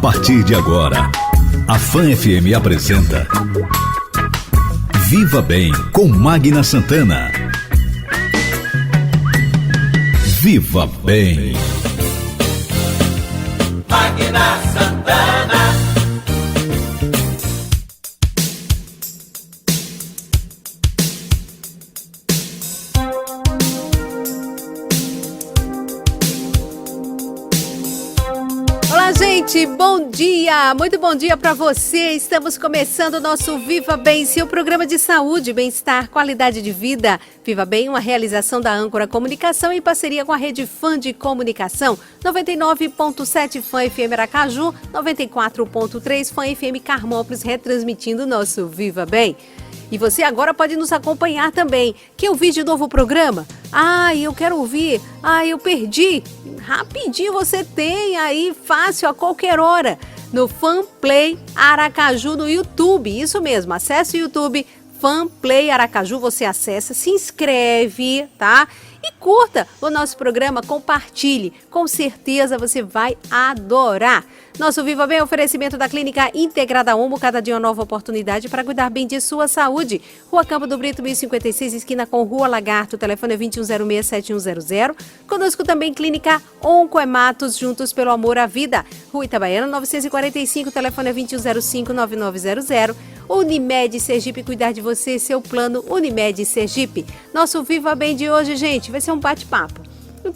partir de agora, a Fã FM apresenta Viva Bem com Magna Santana. Viva Bem. Magna Santana. Olá, gente, bom dia, muito bom dia para você. Estamos começando o nosso Viva Bem, seu programa de saúde, bem-estar, qualidade de vida. Viva Bem, uma realização da Âncora Comunicação em parceria com a Rede Fã de Comunicação, 99.7 Fã FM Aracaju, 94.3 Fã FM Carmópolis, retransmitindo o nosso Viva Bem. E você agora pode nos acompanhar também. Quer ouvir de novo o programa? Eu quero ouvir. Eu perdi. Rapidinho você tem aí, fácil, a qualquer hora, no Fanplay Aracaju no YouTube. Isso mesmo, acesse o YouTube, Fanplay Aracaju, você acessa, se inscreve, tá? E curta o nosso programa, compartilhe. Com certeza você vai adorar. Nosso Viva Bem é oferecimento da Clínica Integrada Omo, cada dia uma nova oportunidade para cuidar bem de sua saúde. Rua Campo do Brito, 1056, esquina com Rua Lagarto, o telefone é 2106-7100. Conosco também Clínica Oncoematos, juntos pelo amor à vida. Rua Itabaiana, 945, o telefone é 2105-9900. Unimed Sergipe, cuidar de você, seu plano Unimed Sergipe. Nosso Viva Bem de hoje, gente, vai ser um bate-papo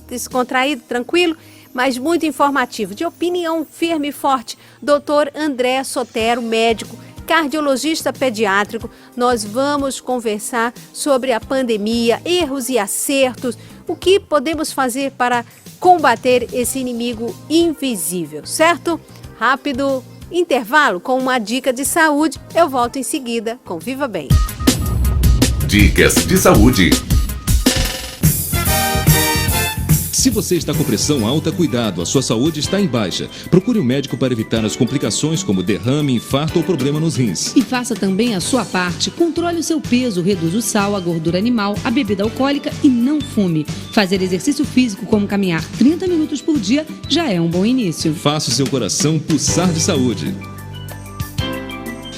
descontraído, tranquilo, mas muito informativo, de opinião firme e forte. Dr. André Sotero, médico, cardiologista pediátrico. Nós vamos conversar sobre a pandemia, erros e acertos, o que podemos fazer para combater esse inimigo invisível, certo? Rápido intervalo com uma dica de saúde. Eu volto em seguida com Viva Bem. Dicas de saúde. Se você está com pressão alta, cuidado, a sua saúde está em baixa. Procure um médico para evitar as complicações como derrame, infarto ou problema nos rins. E faça também a sua parte. Controle o seu peso, reduza o sal, a gordura animal, a bebida alcoólica e não fume. Fazer exercício físico como caminhar 30 minutos por dia já é um bom início. Faça o seu coração pulsar de saúde.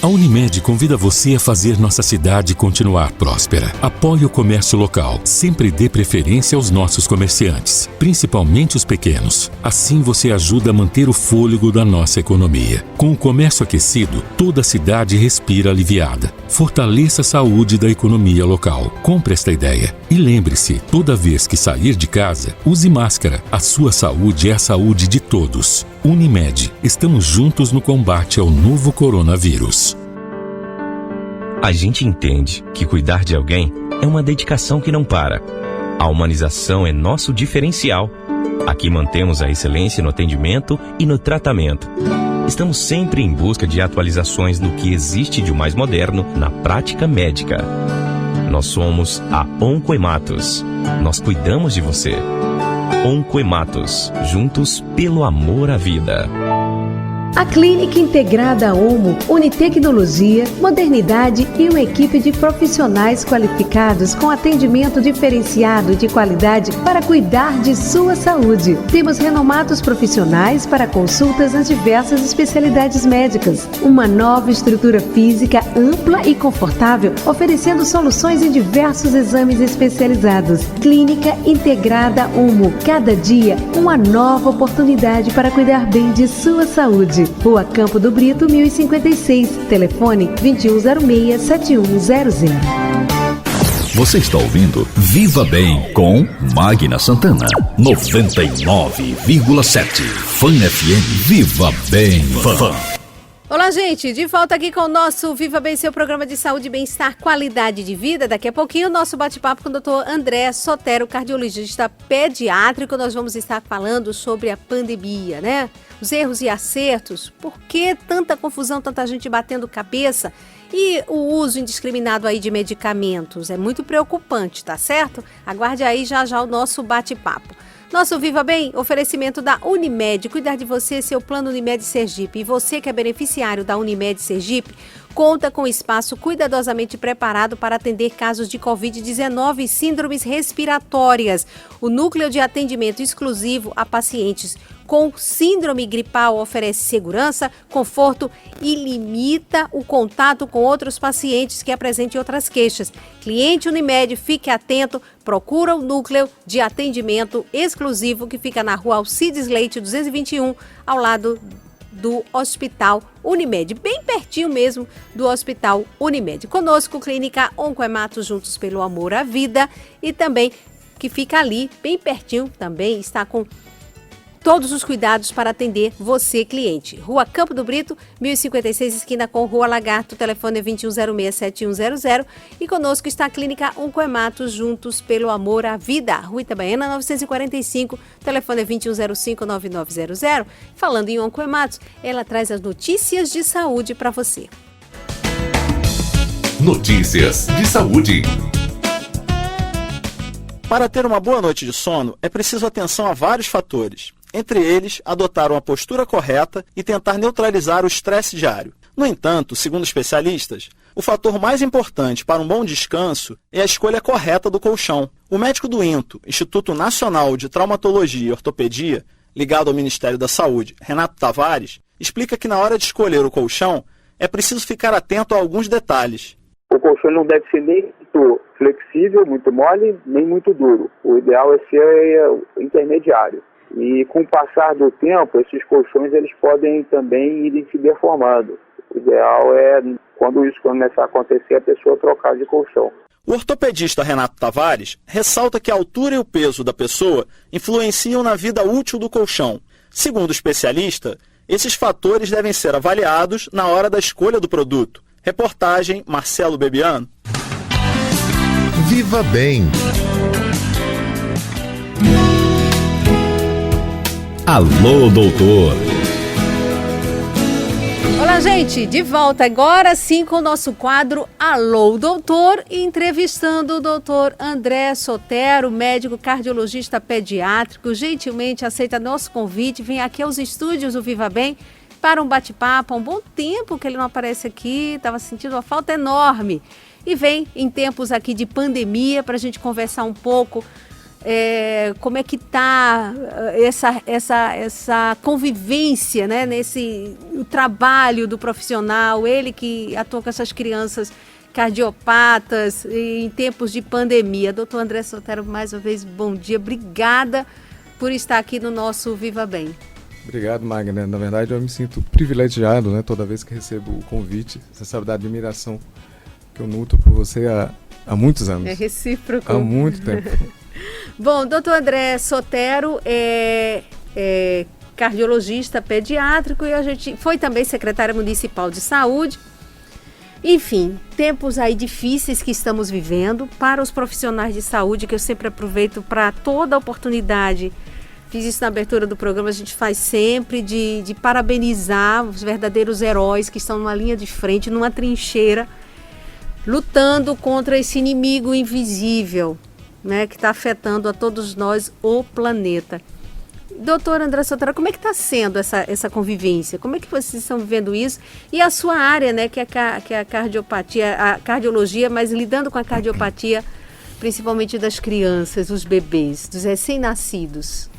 A Unimed convida você a fazer nossa cidade continuar próspera. Apoie o comércio local. Sempre dê preferência aos nossos comerciantes, principalmente os pequenos. Assim você ajuda a manter o fôlego da nossa economia. Com o comércio aquecido, toda a cidade respira aliviada. Fortaleça a saúde da economia local. Compre esta ideia. E lembre-se, toda vez que sair de casa, use máscara. A sua saúde é a saúde de todos. Unimed, estamos juntos no combate ao novo coronavírus. A gente entende que cuidar de alguém é uma dedicação que não para. A humanização é nosso diferencial. Aqui mantemos a excelência no atendimento e no tratamento. Estamos sempre em busca de atualizações no que existe de mais moderno na prática médica. Nós somos a Oncoematos. Nós cuidamos de você. Oncoematos, juntos pelo amor à vida. A Clínica Integrada Omo une tecnologia, modernidade e uma equipe de profissionais qualificados com atendimento diferenciado de qualidade para cuidar de sua saúde. Temos renomados profissionais para consultas nas diversas especialidades médicas. Uma nova estrutura física ampla e confortável, oferecendo soluções em diversos exames especializados. Clínica Integrada Omo. Cada dia, uma nova oportunidade para cuidar bem de sua saúde. Rua Campo do Brito, 1056. Telefone 2106-7100. Você está ouvindo Viva Bem com Magna Santana. 99,7 Fã FM. Viva Bem. Fã. Olá, gente, de volta aqui com o nosso Viva Bem, seu programa de saúde, bem-estar, qualidade de vida. Daqui a pouquinho o nosso bate-papo com o Dr. André Sotero, cardiologista pediátrico. Nós vamos estar falando sobre a pandemia, né? Os erros e acertos, por que tanta confusão, tanta gente batendo cabeça e o uso indiscriminado aí de medicamentos. É muito preocupante, tá certo? Aguarde aí já o nosso bate-papo. Nosso Viva Bem, oferecimento da Unimed, cuidar de você, seu plano Unimed Sergipe. E você que é beneficiário da Unimed Sergipe, conta com espaço cuidadosamente preparado para atender casos de Covid-19 e síndromes respiratórias. O núcleo de atendimento exclusivo a pacientes com síndrome gripal oferece segurança, conforto e limita o contato com outros pacientes que apresentem outras queixas. Cliente Unimed, fique atento, procura o núcleo de atendimento exclusivo que fica na rua Alcides Leite 221, ao lado do Hospital Unimed, bem pertinho mesmo do Hospital Unimed. Conosco, Clínica Oncohematos, juntos pelo amor à vida, e também que fica ali, bem pertinho, também está com todos os cuidados para atender você, cliente. Rua Campo do Brito, 1056, esquina com Rua Lagarto, telefone é 2106-7100. E conosco está a Clínica Oncohematos, juntos pelo amor à vida. Rua Itabaiana, 945, telefone é 2105-9900. Falando em Oncohematos, ela traz as notícias de saúde para você. Notícias de saúde. Para ter uma boa noite de sono, é preciso atenção a vários fatores. Entre eles, adotar uma postura correta e tentar neutralizar o estresse diário. No entanto, segundo especialistas, o fator mais importante para um bom descanso é a escolha correta do colchão. O médico do INTO, Instituto Nacional de Traumatologia e Ortopedia, ligado ao Ministério da Saúde, Renato Tavares, explica que na hora de escolher o colchão, é preciso ficar atento a alguns detalhes. O colchão não deve ser nem muito flexível, muito mole, nem muito duro. O ideal é ser intermediário. E com o passar do tempo, esses colchões eles podem também ir se deformando. O ideal é, quando isso começar a acontecer, a pessoa trocar de colchão. O ortopedista Renato Tavares ressalta que a altura e o peso da pessoa influenciam na vida útil do colchão. Segundo o especialista, esses fatores devem ser avaliados na hora da escolha do produto. Reportagem Marcelo Bebiano. Viva Bem. Alô, doutor. Olá, gente, de volta agora sim com o nosso quadro Alô, doutor, entrevistando o doutor André Sotero, médico cardiologista pediátrico, gentilmente aceita nosso convite, vem aqui aos estúdios do Viva Bem para um bate-papo. Há um bom tempo que ele não aparece aqui, estava sentindo uma falta enorme. E vem em tempos aqui de pandemia para a gente conversar um pouco como é que está essa convivência, né, o trabalho do profissional, ele que atua com essas crianças cardiopatas em tempos de pandemia. Doutor André Sotero, mais uma vez, bom dia. Obrigada por estar aqui no nosso Viva Bem. Obrigado, Magna. Na verdade, eu me sinto privilegiado, né, toda vez que recebo o convite. Você sabe da admiração que eu nutro por você há muitos anos. É recíproco. Há muito tempo. Bom, doutor André Sotero é cardiologista pediátrico e a gente foi também secretário municipal de saúde. Enfim, tempos aí difíceis que estamos vivendo para os profissionais de saúde, que eu sempre aproveito para toda oportunidade. Fiz isso na abertura do programa, a gente faz sempre de parabenizar os verdadeiros heróis que estão numa linha de frente, numa trincheira, lutando contra esse inimigo invisível, né, que está afetando a todos nós, o planeta. Doutor André Sotero, como é que está sendo essa convivência? Como é que vocês estão vivendo isso? E a sua área, né, que é a cardiopatia, a cardiologia, mas lidando com a cardiopatia, principalmente das crianças, dos bebês, dos recém-nascidos.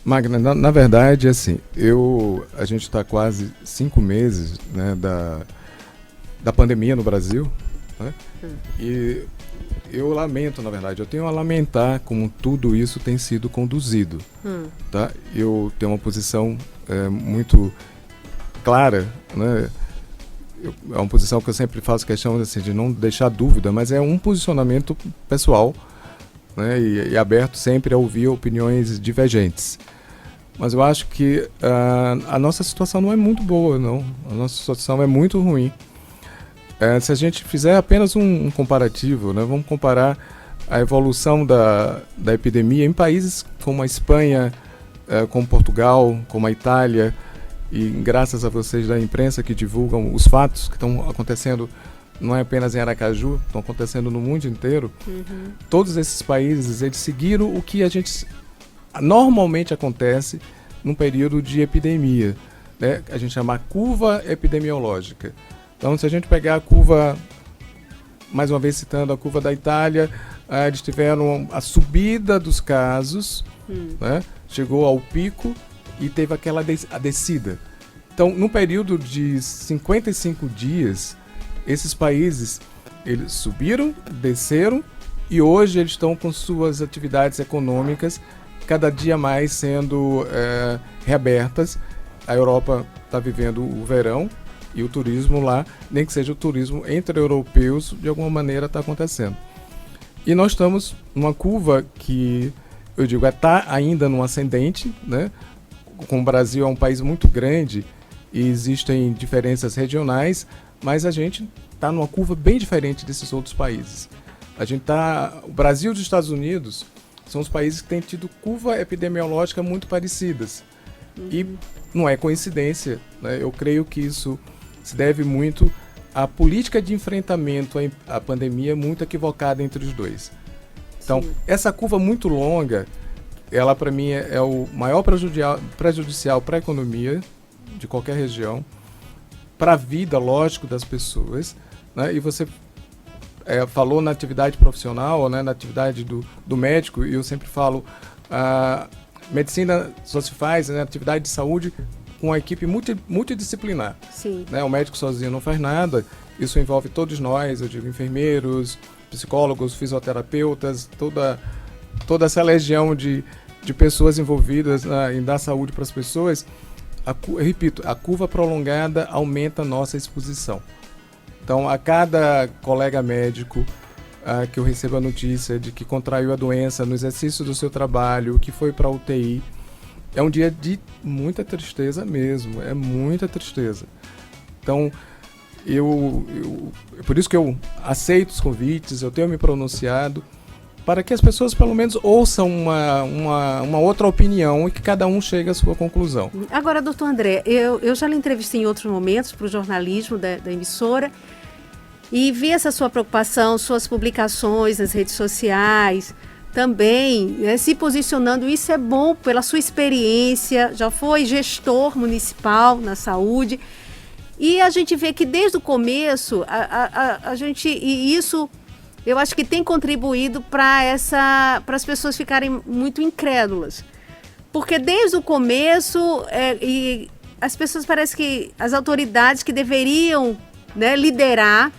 Magna, na verdade, assim, a gente está quase 5 meses, né, da pandemia no Brasil, né? E eu lamento, na verdade, eu tenho a lamentar como tudo isso tem sido conduzido. Tá? Eu tenho uma posição muito clara, né? É uma posição que eu sempre faço questão assim, de não deixar dúvida, mas é um posicionamento pessoal, né? E aberto sempre a ouvir opiniões divergentes. Mas eu acho que a nossa situação não é muito boa, não. A nossa situação é muito ruim. Se a gente fizer apenas um comparativo, né, vamos comparar a evolução da epidemia em países como a Espanha, como Portugal, como a Itália, e graças a vocês da imprensa que divulgam os fatos que estão acontecendo, não é apenas em Aracaju, estão acontecendo no mundo inteiro. Todos esses países, eles seguiram o que a gente normalmente acontece num período de epidemia, né? A gente chama curva epidemiológica. Então, se a gente pegar a curva, mais uma vez citando a curva da Itália, eles tiveram a subida dos casos, né? Chegou ao pico e teve aquela a descida. Então, no período de 55 dias, esses países eles subiram, desceram, e hoje eles estão com suas atividades econômicas cada dia mais sendo reabertas. A Europa está vivendo o verão e o turismo lá, nem que seja o turismo entre europeus, de alguma maneira está acontecendo. E nós estamos numa curva que, eu digo, está ainda no ascendente, né? Com o Brasil é um país muito grande e existem diferenças regionais, mas a gente está numa curva bem diferente desses outros países. O Brasil e os Estados Unidos são os países que têm tido curva epidemiológica muito parecidas. E não é coincidência, né? Eu creio que isso se deve muito à política de enfrentamento à pandemia muito equivocada entre os dois. Então, essa curva muito longa, ela para mim é o maior prejudicial para a economia de qualquer região, para a vida, lógico, das pessoas, né? E você falou na atividade profissional, né, na atividade do médico, e eu sempre falo, a medicina só se faz, né, atividade de saúde com uma equipe multidisciplinar. Sim. Né, o médico sozinho não faz nada, isso envolve todos nós, eu digo enfermeiros, psicólogos, fisioterapeutas, toda essa legião de pessoas envolvidas em dar saúde para as pessoas. Eu repito, a curva prolongada aumenta a nossa exposição. Então, a cada colega médico que eu recebo a notícia de que contraiu a doença no exercício do seu trabalho, que foi para a UTI, é um dia de muita tristeza mesmo, é muita tristeza. Então, por isso que eu aceito os convites, eu tenho me pronunciado, para que as pessoas pelo menos ouçam uma outra opinião e que cada um chegue à sua conclusão. Agora, doutor André, eu já lhe entrevistei em outros momentos para o jornalismo da emissora e vi essa sua preocupação, suas publicações nas redes sociais, também, né, se posicionando. Isso é bom pela sua experiência, já foi gestor municipal na saúde, e a gente vê que desde o começo, a gente, e isso eu acho que tem contribuído para as pessoas ficarem muito incrédulas, porque desde o começo, e as pessoas, parece que as autoridades que deveriam, né, liderar,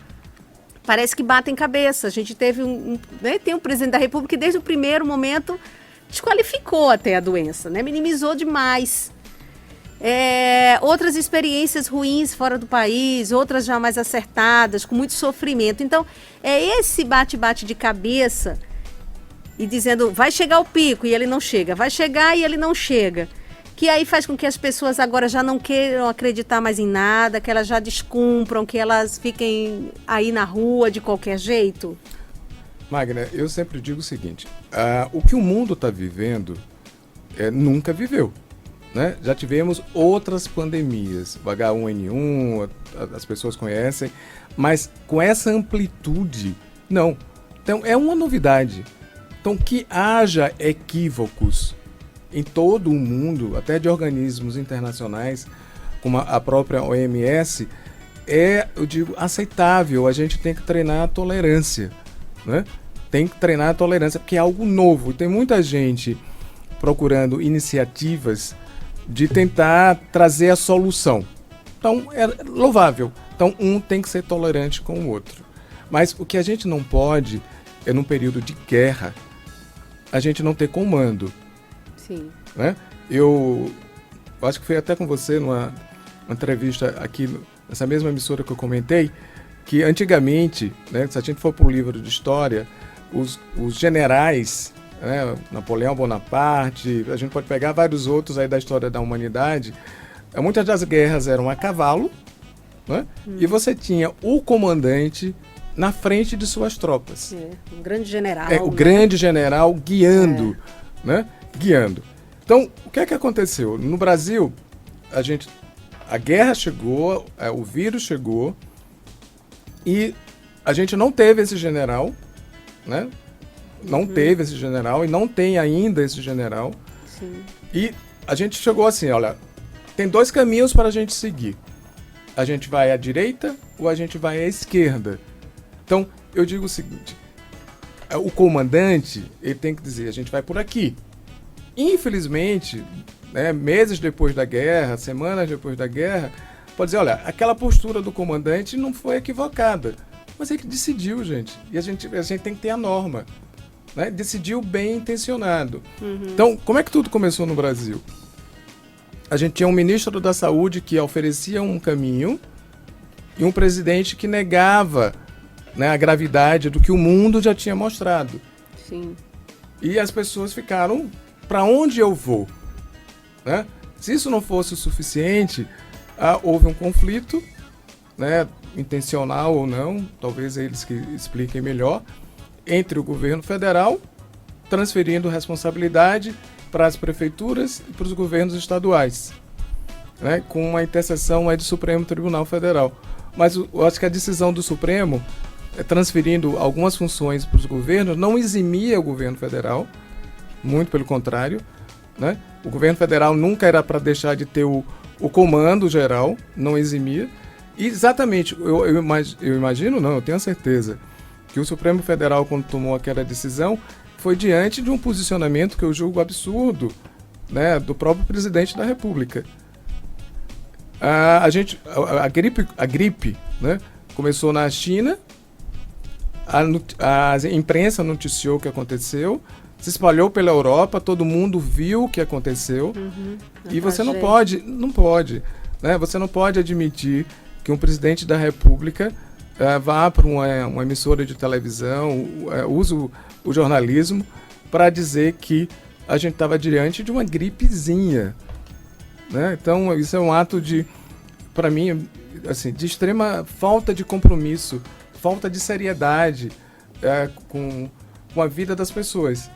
parece que batem cabeça. A gente teve tem um presidente da República que desde o primeiro momento desqualificou até a doença, né? Minimizou demais. Outras experiências ruins fora do país, outras já mais acertadas, com muito sofrimento. Então, esse bate-bate de cabeça e dizendo, vai chegar o pico e ele não chega, vai chegar e ele não chega, que aí faz com que as pessoas agora já não queiram acreditar mais em nada, que elas já descumpram, que elas fiquem aí na rua de qualquer jeito. Magna, eu sempre digo o seguinte, o que o mundo está vivendo nunca viveu. Né? Já tivemos outras pandemias, o H1N1, as pessoas conhecem, mas com essa amplitude, não. Então, é uma novidade. Então, que haja equívocos em todo o mundo, até de organismos internacionais, como a própria OMS, eu digo, aceitável. A gente tem que treinar a tolerância, né? Tem que treinar a tolerância, porque é algo novo. Tem muita gente procurando iniciativas de tentar trazer a solução. Então, é louvável. Então, um tem que ser tolerante com o outro. Mas o que a gente não pode é, num período de guerra, a gente não ter comando. Sim. Né? Eu acho que foi até com você numa entrevista aqui, nessa mesma emissora que eu comentei, que antigamente, né, se a gente for para o livro de história, os generais, né, Napoleão Bonaparte, a gente pode pegar vários outros aí da história da humanidade, muitas das guerras eram a cavalo, né? E você tinha o comandante na frente de suas tropas. Um grande general. O grande general guiando, né? Guiando. Então, o que é que aconteceu? No Brasil, a guerra chegou, o vírus chegou, e a gente não teve esse general, né? Não teve esse general e não tem ainda esse general. Sim. E a gente chegou assim, olha, tem dois caminhos para a gente seguir. a gente vai à direita ou a gente vai à esquerda. Então, eu digo o seguinte, o comandante, ele tem que dizer, a gente vai por aqui. Infelizmente, né, meses depois da guerra, semanas depois da guerra, pode dizer, olha, aquela postura do comandante não foi equivocada, mas ele decidiu, gente. E a gente tem que ter a norma, né? Decidiu bem intencionado. Então, como é que tudo começou no Brasil? A gente tinha um ministro da Saúde que oferecia um caminho e um presidente que negava, né, a gravidade do que o mundo já tinha mostrado. Sim. E as pessoas ficaram, para onde eu vou? Né? Se isso não fosse o suficiente, houve um conflito, né, intencional ou não, talvez eles que expliquem melhor, entre o governo federal, transferindo responsabilidade para as prefeituras e para os governos estaduais, né, com uma intercessão aí do Supremo Tribunal Federal. Mas eu acho que a decisão do Supremo, transferindo algumas funções para os governos, não eximia o governo federal, muito pelo contrário, né? O governo federal nunca era para deixar de ter o comando geral, não eximia. E exatamente, eu imagino, não, eu tenho a certeza, que o Supremo Federal, quando tomou aquela decisão, foi diante de um posicionamento que eu julgo absurdo, né, do próprio presidente da República. A gripe, né, começou na China, a imprensa noticiou o que aconteceu, se espalhou pela Europa, todo mundo viu o que aconteceu, e você não pode, né, você não pode admitir que um presidente da República vá para uma emissora de televisão, use o jornalismo para dizer que a gente estava diante de uma gripezinha, né? Então isso é um ato de, para mim, assim, de extrema falta de compromisso, falta de seriedade com a vida das pessoas.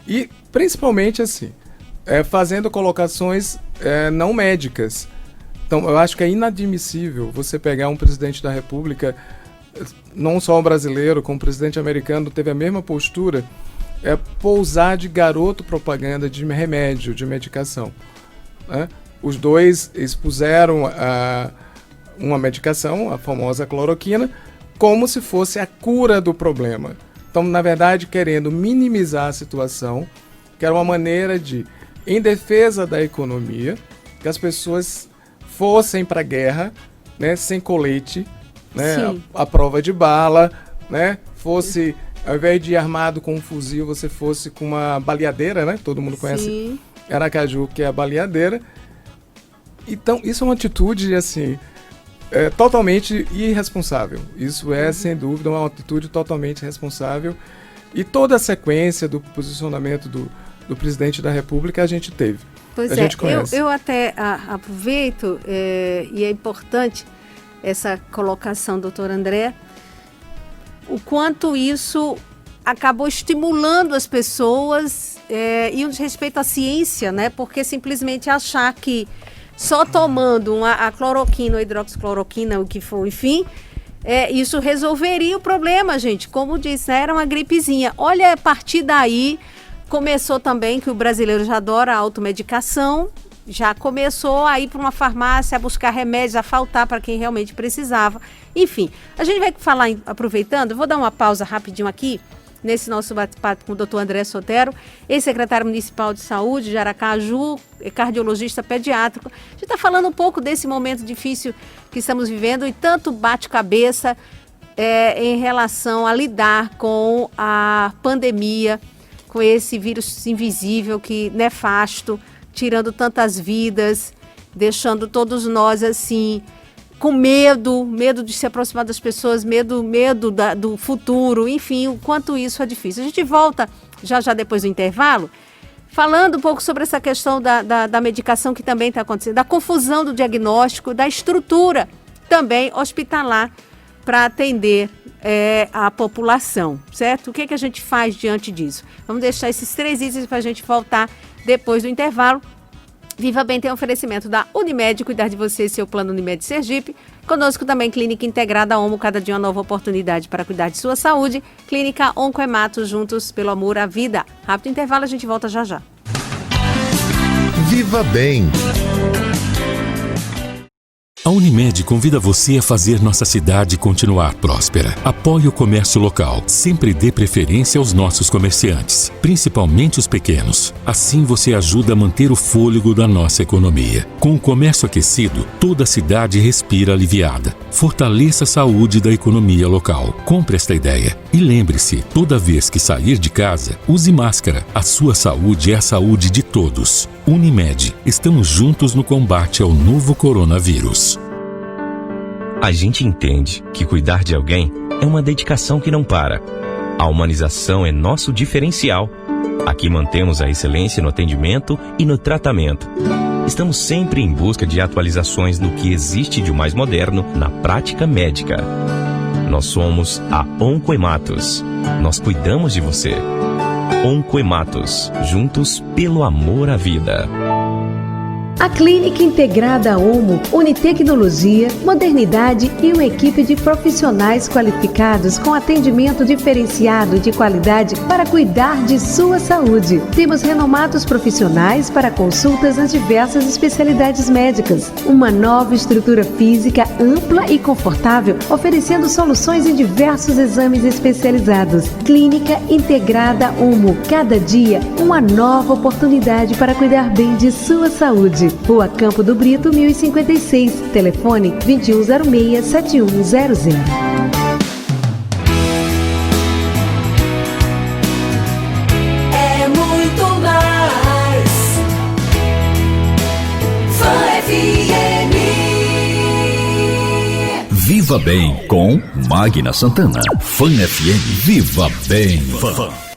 E principalmente assim, fazendo colocações não médicas. Então eu acho que é inadmissível você pegar um presidente da República, não só o brasileiro, como o presidente americano teve a mesma postura, pousar de garoto propaganda de remédio, de medicação, né? Os dois expuseram uma medicação, a famosa cloroquina, como se fosse a cura do problema. Então, na verdade, querendo minimizar a situação, que era uma maneira de, em defesa da economia, que as pessoas fossem para a guerra, né, sem colete, né, a prova de bala, né, fosse, ao invés de ir armado com um fuzil, você fosse com uma baleadeira, né, todo mundo conhece Aracaju, que é a baleadeira. Então, isso é uma atitude, assim, totalmente irresponsável. Isso é, sem dúvida, uma atitude totalmente irresponsável. E toda a sequência do posicionamento do presidente da República a gente teve. Pois eu até aproveito, e é importante essa colocação, doutor André, o quanto isso acabou estimulando as pessoas e um desrespeito à ciência, né? Porque simplesmente achar que só tomando a cloroquina, a hidroxicloroquina, o que for, enfim, isso resolveria o problema, gente. Como disse, era uma gripezinha. Olha, a partir daí começou também que o brasileiro já adora a automedicação, já começou a ir para uma farmácia a buscar remédios, a faltar para quem realmente precisava. Enfim, a gente vai falar, aproveitando, vou dar uma pausa rapidinho aqui, nesse nosso bate-papo com o doutor André Sotero, ex-secretário municipal de saúde de Aracaju, cardiologista pediátrico. A gente está falando um pouco desse momento difícil que estamos vivendo e tanto bate-cabeça em relação a lidar com a pandemia, com esse vírus invisível, que nefasto, tirando tantas vidas, deixando todos nós assim, com medo de se aproximar das pessoas, medo do futuro, enfim, o quanto isso é difícil. A gente volta já depois do intervalo, falando um pouco sobre essa questão da medicação que também está acontecendo, da confusão do diagnóstico, da estrutura também hospitalar para atender a população, certo? O que a gente faz diante disso? Vamos deixar esses 3 itens para a gente voltar depois do intervalo. Viva Bem tem um oferecimento da Unimed, cuidar de você e seu plano Unimed Sergipe. Conosco também Clínica Integrada Onco, cada dia uma nova oportunidade para cuidar de sua saúde. Clínica Oncoemato, juntos pelo amor à vida. Rápido intervalo, a gente volta já. Viva Bem. A Unimed convida você a fazer nossa cidade continuar próspera. Apoie o comércio local. Sempre dê preferência aos nossos comerciantes, principalmente os pequenos. Assim você ajuda a manter o fôlego da nossa economia. Com o comércio aquecido, toda a cidade respira aliviada. Fortaleça a saúde da economia local. Compre esta ideia. E lembre-se, toda vez que sair de casa, use máscara. A sua saúde é a saúde de todos. Unimed, estamos juntos no combate ao novo coronavírus. A gente entende que cuidar de alguém é uma dedicação que não para. A humanização é nosso diferencial. Aqui mantemos a excelência no atendimento e no tratamento. Estamos sempre em busca de atualizações no que existe de mais moderno na prática médica. Nós somos a Oncoematos. Nós cuidamos de você. Oncoematos, juntos pelo amor à vida. A Clínica Integrada Omo une tecnologia, modernidade e uma equipe de profissionais qualificados com atendimento diferenciado de qualidade para cuidar de sua saúde. Temos renomados profissionais para consultas nas diversas especialidades médicas. Uma nova estrutura física ampla e confortável, oferecendo soluções em diversos exames especializados. Clínica Integrada Omo. Cada dia, uma nova oportunidade para cuidar bem de sua saúde. Rua Campo do Brito, 1056. Telefone 2106-7100. É muito mais. Fã FM. Viva Bem com Magna Santana. Fã FM. Viva Bem.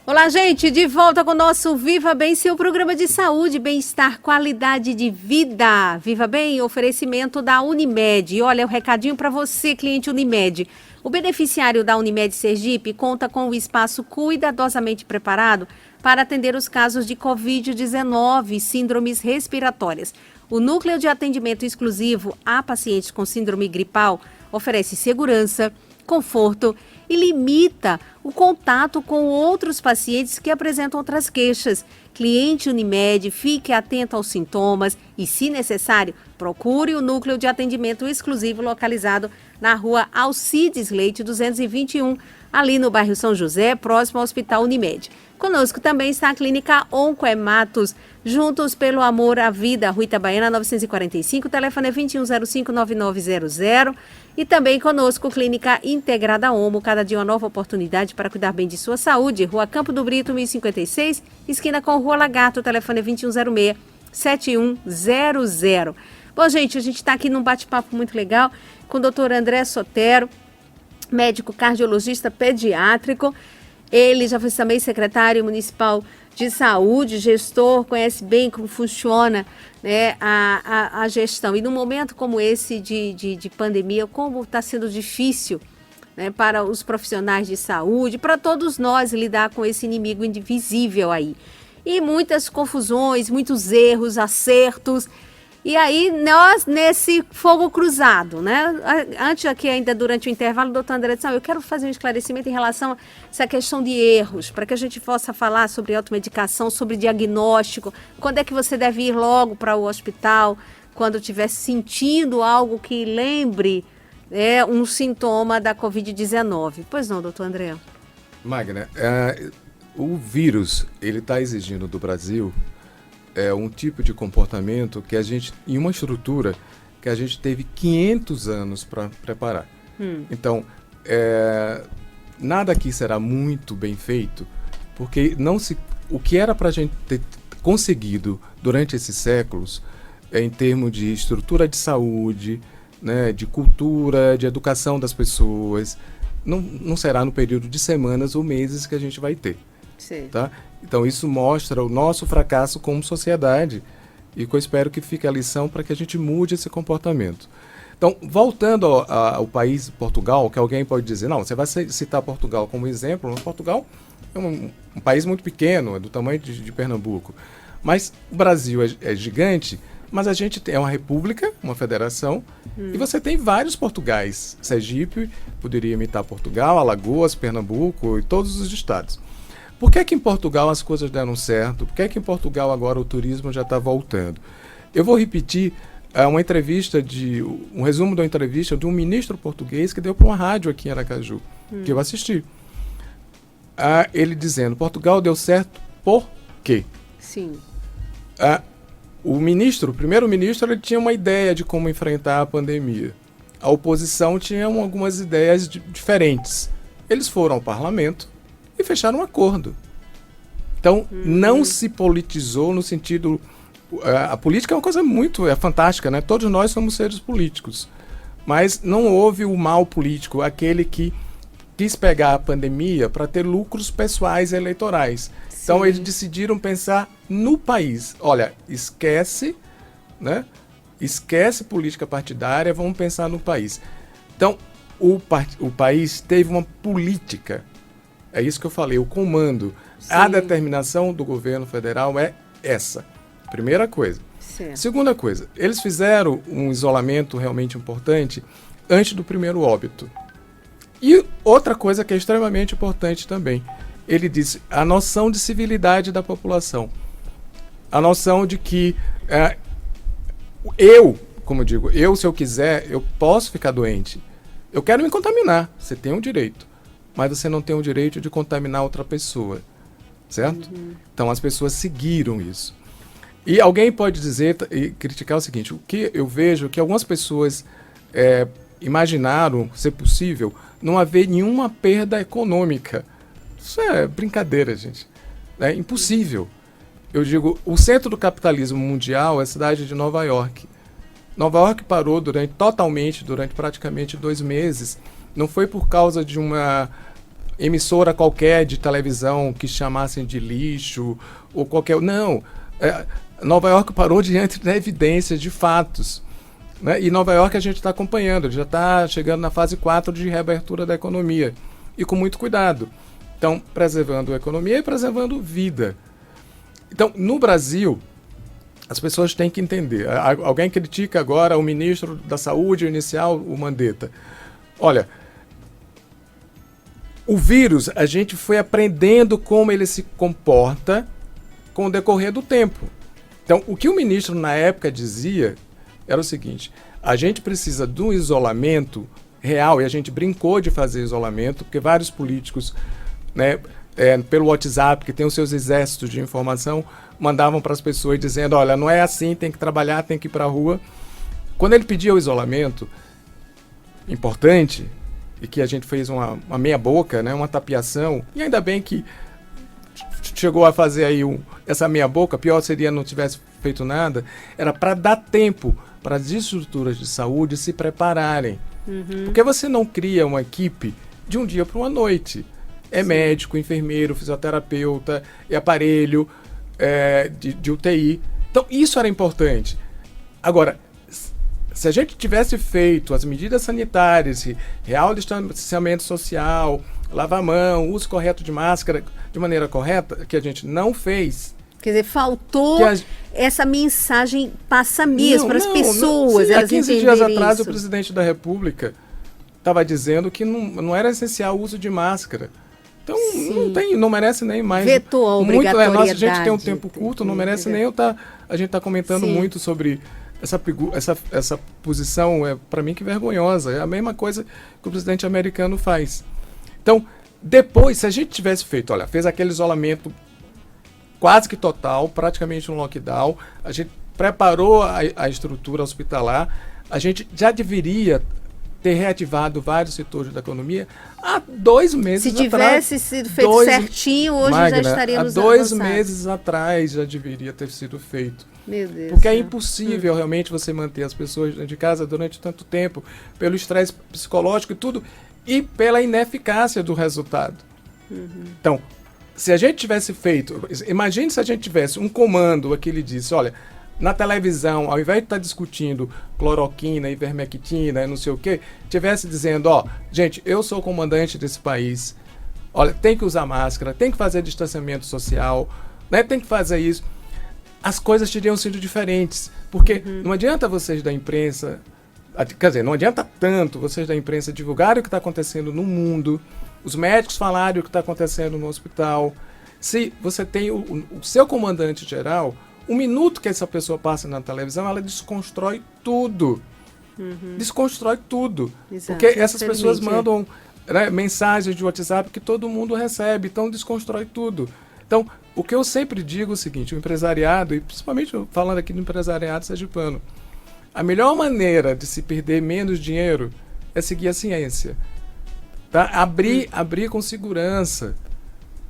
Olá, gente, de volta com o nosso Viva Bem, seu programa de saúde, bem-estar, qualidade de vida. Viva Bem, oferecimento da Unimed. E olha, o recadinho para você, cliente Unimed. O beneficiário da Unimed Sergipe conta com o espaço cuidadosamente preparado para atender os casos de Covid-19 e síndromes respiratórias. O Núcleo de Atendimento Exclusivo a Pacientes com Síndrome Gripal oferece segurança, conforto e limita o contato com outros pacientes que apresentam outras queixas. Cliente Unimed, fique atento aos sintomas e, se necessário, procure o Núcleo de Atendimento Exclusivo localizado na rua Alcides Leite 221, ali no bairro São José, próximo ao Hospital Unimed. Conosco também está a Clínica Oncoematos, juntos pelo amor à vida, Rua Itabaiana 945, telefone é 2105-9900. E também conosco, Clínica Integrada Omo, cada dia uma nova oportunidade para cuidar bem de sua saúde. Rua Campo do Brito, 1056, esquina com Rua Lagarto, telefone é 2106-7100. Bom, gente, a gente está aqui num bate-papo muito legal com o Dr. André Sotero, médico cardiologista pediátrico. Ele já foi também secretário municipal de saúde, gestor, conhece bem como funciona, né, a gestão. E num momento como esse de pandemia, como está sendo difícil, né, para os profissionais de saúde, para todos nós lidar com esse inimigo invisível aí. E muitas confusões, muitos erros, acertos. E aí, nós, nesse fogo cruzado, né? Antes aqui, ainda durante o intervalo, o doutor André disse, eu quero fazer um esclarecimento em relação a essa questão de erros, para que a gente possa falar sobre automedicação, sobre diagnóstico, quando é que você deve ir logo para o hospital, quando estiver sentindo algo que lembre um sintoma da Covid-19. Pois não, doutor André? Magna, o vírus, ele está exigindo do Brasil um tipo de comportamento que a gente, em uma estrutura que a gente teve 500 anos para preparar. Então, nada aqui será muito bem feito, porque o que era para a gente ter conseguido durante esses séculos, em termos de estrutura de saúde, né, de cultura, de educação das pessoas, não será no período de semanas ou meses que a gente vai ter. Sim. Tá? Então isso mostra o nosso fracasso como sociedade e que eu espero que fique a lição para que a gente mude esse comportamento. Então, voltando ao país Portugal, que alguém pode dizer, não, você vai citar Portugal como exemplo, mas Portugal é um país muito pequeno, é do tamanho de Pernambuco, mas o Brasil é gigante, mas a gente é uma república, uma federação, e você tem vários Portugais. Sergipe poderia imitar Portugal, Alagoas, Pernambuco e todos os estados. Por que em Portugal as coisas deram certo? Por que em Portugal agora o turismo já está voltando? Eu vou repetir uma entrevista um resumo da entrevista de um ministro português que deu para uma rádio aqui em Aracaju, que eu assisti. Ele dizendo, Portugal deu certo por quê? Sim. O primeiro-ministro, ele tinha uma ideia de como enfrentar a pandemia. A oposição tinha algumas ideias diferentes. Eles foram ao parlamento e fecharam um acordo. Então, não se politizou no sentido... A política é uma coisa fantástica, né? Todos nós somos seres políticos. Mas não houve o mal político, aquele que quis pegar a pandemia para ter lucros pessoais eleitorais. Sim. Então, eles decidiram pensar no país. Olha, esquece, né? Esquece política partidária, vamos pensar no país. Então, o país teve uma política. É isso que eu falei, o comando. Sim. A determinação do governo federal é essa. Primeira coisa. Certo. Segunda coisa, eles fizeram um isolamento realmente importante antes do primeiro óbito. E outra coisa que é extremamente importante também, ele disse a noção de civilidade da população. A noção de que como eu digo, se eu quiser, eu posso ficar doente. Eu quero me contaminar, você tem um direito. Mas você não tem o direito de contaminar outra pessoa. Certo? Então as pessoas seguiram isso. E alguém pode dizer e criticar o seguinte, o que eu vejo que algumas pessoas imaginaram ser possível não haver nenhuma perda econômica. Isso é brincadeira, gente. É impossível. Eu digo, o centro do capitalismo mundial é a cidade de Nova York. Nova York parou durante praticamente 2 meses. Não foi por causa de uma emissora qualquer de televisão que chamassem de lixo ou qualquer... Não. Nova York parou diante da evidência de fatos. Né? E Nova York a gente está acompanhando, já está chegando na fase 4 de reabertura da economia. E com muito cuidado. Então, preservando a economia e preservando vida. Então, no Brasil, as pessoas têm que entender. Alguém critica agora o ministro da Saúde inicial, o Mandetta. Olha, o vírus, a gente foi aprendendo como ele se comporta com o decorrer do tempo. Então, o que o ministro na época dizia era o seguinte, a gente precisa de um isolamento real, e a gente brincou de fazer isolamento, porque vários políticos, né, pelo WhatsApp, que tem os seus exércitos de informação, mandavam para as pessoas dizendo, olha, não é assim, tem que trabalhar, tem que ir para a rua. Quando ele pedia o isolamento, importante, e que a gente fez uma meia boca, né, uma tapiação, e ainda bem que chegou a fazer aí essa meia boca, pior seria não tivesse feito nada, era para dar tempo para as estruturas de saúde se prepararem. Porque você não cria uma equipe de um dia para uma noite. É médico, enfermeiro, fisioterapeuta, aparelho de UTI. Então, isso era importante. Agora, se a gente tivesse feito as medidas sanitárias, real distanciamento social, lavar a mão, uso correto de máscara, de maneira correta, que a gente não fez... Quer dizer, faltou essa mensagem passa mesmo para as pessoas. Há 15 dias atrás, o presidente da República estava dizendo que não era essencial o uso de máscara. Então, não merece nem mais. Vetou a obrigatoriedade. A gente tem um tempo curto, não merece nem a gente está comentando muito sobre essa posição, para mim, que vergonhosa. É a mesma coisa que o presidente americano faz. Então, depois, se a gente tivesse feito, fez aquele isolamento quase que total, praticamente um lockdown, a gente preparou a estrutura hospitalar, a gente já deveria ter reativado vários setores da economia há 2 meses atrás. Se tivesse sido feito certinho, hoje Magna, já estaríamos há 2 meses atrás já deveria ter sido feito. Meu Deus. Porque é impossível realmente você manter as pessoas dentro de casa durante tanto tempo, pelo estresse psicológico e tudo, e pela ineficácia do resultado. Então, se a gente tivesse feito... Imagine se a gente tivesse um comando que ele disse, olha, na televisão, ao invés de estar discutindo cloroquina, ivermectina, não sei o quê, tivesse dizendo, gente, eu sou o comandante desse país, olha, tem que usar máscara, tem que fazer distanciamento social, né, tem que fazer isso. As coisas teriam sido diferentes, porque não adianta vocês da imprensa... Quer dizer, não adianta tanto vocês da imprensa divulgarem o que está acontecendo no mundo, os médicos falarem o que está acontecendo no hospital. Se você tem o seu comandante geral, um minuto que essa pessoa passa na televisão, ela desconstrói tudo. Desconstrói tudo. Exato, Porque essas pessoas infelizmente, mandam, né, mensagens de WhatsApp que todo mundo recebe, então desconstrói tudo. Então, o que eu sempre digo é o seguinte, o empresariado, e principalmente falando aqui do empresariado sergipano, a melhor maneira de se perder menos dinheiro é seguir a ciência. Tá? Abrir com segurança.